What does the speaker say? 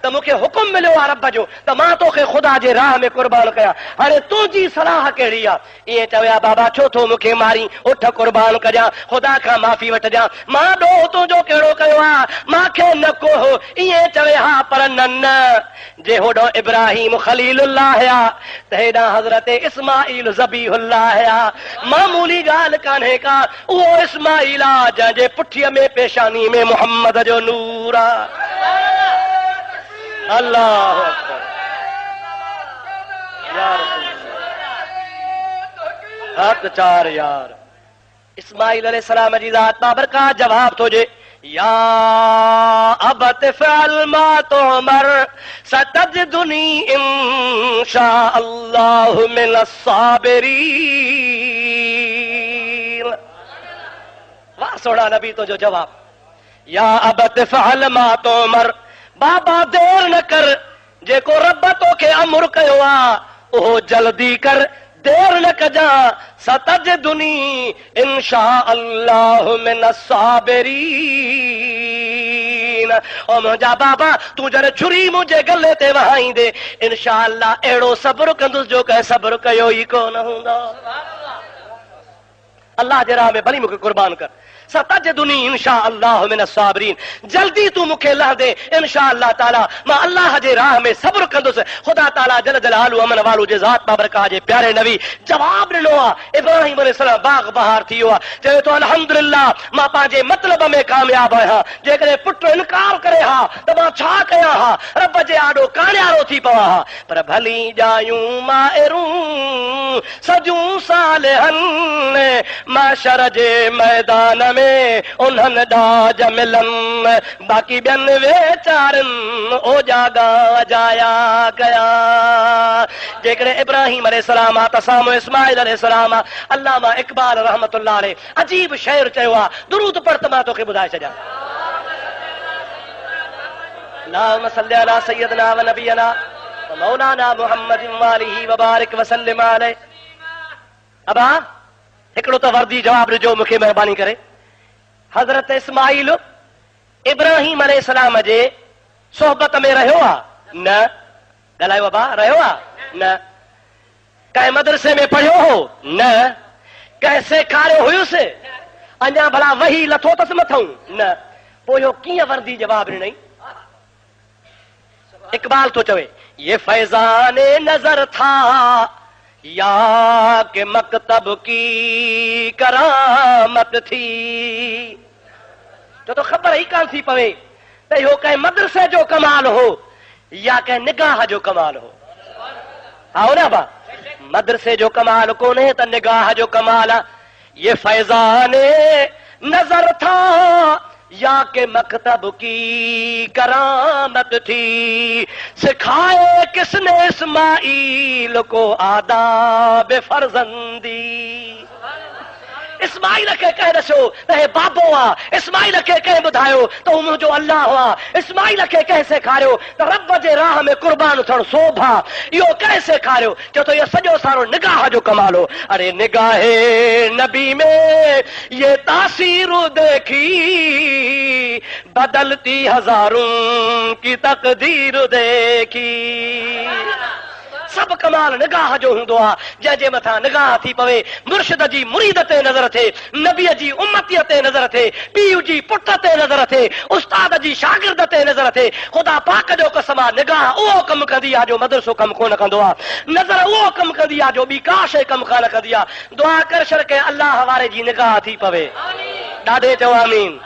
तो मुझे हुक्म मिलो आ रब जो तो मां तोखे खुदा जे राह में कुर्बान कया। अरे तुझी सलाह केड़ी आ? ये चवया बाबा छो तो मुझे मारी, उठ कुर्बान कजा, खुदा का माफी वठ जा। मां दो तुझो केड़ो कयो आ, मांखे न को ये चवे हा पर न जे होडो इब्राहिम खलीलुल्लाह आ तेडा हजरत इस्माइल ज़बीहुल्लाह आ। मामूली गाल कान्हे का वो इस्माइल आ जंहिंजे पुठीअ में पेशानी में मोहम्मद जो नूर आ। अल्लाह अकबर यार हक चार यार। इस्माइल अलैहिस्सलाम जी ज़ात बाबरकत जवाब तो जे या अबत फ़अल मा तुमर सतजदुनी इंशाअल्लाहु मिनस साबिरीन। वाह सोना नबी तो जो जवाब या अबत फ़अल मा तुमर, बाबा देर न कर, जेको रब तोखे अमर कयो आ ओहो जल्दी कर, देर न कजा। सतजदुनी इंशाअल्लाहु मिनस साबिरीन। ओ मुंहिंजा बाबा तू जरे छुरी मुंहिंजे गले ते वहाईंदे इंशाअल्लाह अहिड़ो सब्र कंदुसि जो कंहिं सब्र कयो ई कोन हूंदो। अल्लाह जे राह में भली मूंखे कुर्बान कर। सतजदुनी इंशाअल्लाहु मिनस साबिरीन, जल्दी तू मूंखे लहंदे इंशाअल्लाह ताला मां अल्लाह जे राह में सब्र कंदुसि। खुदा ताला जल जलालु अमन वालू जे ज़ात बाबरकत जे प्यारे नबी जवाब ॾिनो आ। इब्राहिम अलैहिस्सलाम बाग बहार थी वियो आ, चए तो अल्हम्दुलिल्लाह मां पंहिंजे मतलब में कामयाब आहियां। जेकॾहिं पुट इनकार करे हा त मां छा कयां हा, रब जे आॾो काणियारो थी पवां हा। पर भली जायूं माइरूं सजूं सालिहन माशर जे मैदान में उन्हनि ॾाज मिलनि, बाक़ी ॿियनि वेचारनि ओ जागा जाया कया। जेकॾहिं इब्राहिम अलैहिस्सलाम आ त साम्हूं इस्माइल अलैहिस्सलाम आ। अल्लामा इकबाल रहमतुल्लाह अलैह अजीब शेर चयो आ, दुरूद पढ़ त मां तोखे ॿुधाए छॾियां। अल्लाहुम्मा सल्लि अला सय्यदना व नबियना व मौलाना मुहम्मदिन व आलिहि व बारिक व सल्लिम अलैहि। अबा हिकिड़ो त वर्दी जवाब ॾिजो मूंखे महिरबानी करे। हज़रत इस्माइल इब्राहिम अलैहिस्सलाम जे सोहबत में रहियो आ? न। ॻाल्हायो बाबा, रहियो आ? न। कंहिं मदरसे में पढ़ियो हो? न। कंहिं सेखारियो हुयुसि? अञा भला वही लथो अथसि मथऊं? न। पोइ इहो कीअं वर्दी जवाब ॾिनई? इकबाल तो चवे ये फैजाने नजर था या के मकतब की करामत थी। तो ख़बर ही कान थी पवे त इहो कंहिं मदरसे जो कमाल हो या कंहिं निगाह जो कमाल हो। आओ ना बा, मदरसे जो कमाल कोन्हे त निगाह जो कमाल आ। ये फैजाने नजर था या के मकतब की करामत थी, सिखाए किसने इस्माइल को आदाब फर्जंदी। इस्माइल खे कंहिं ॾसो त हे बाबो आ, इस्माइल खे कंहिं ॿुधायो त हू मुंहिंजो अल्लाह आ, इस्माइल खे कंहिं सेखारियो त रब जे राह में कुर्बान थियणु शोभा, इहो कंहिं सेखारियो? चयो त इहो सॼो सारो निगाह जो कमाल हो। अरे निगाहे नबी में ये तासीर देखी बदलती हजारों की तकदीर देखी। सब कमाल निगाह जो हूंदो आ, जंहिंजे मथां निगाह थी पवे। मुर्शिद जी मुरीद ते नज़र थे, नबीअ जी उम्मतीअ ते नज़र थे, पीउ जी पुट ते नज़र थे, उस्ताद जी शागिर्द ते नज़र थे। ख़ुदा पाक जो कसम आ, निगाह उहो कमु कंदी आहे जो मदरसो कमु कोन कंदो आहे, नज़र उहो कमु कंदी आहे जो ॿी का शइ कमु कान कंदी आहे। दुआ कर शर के अल्लाह वारे जी निगाह थी पवे। ॾाढे चओ आमीन।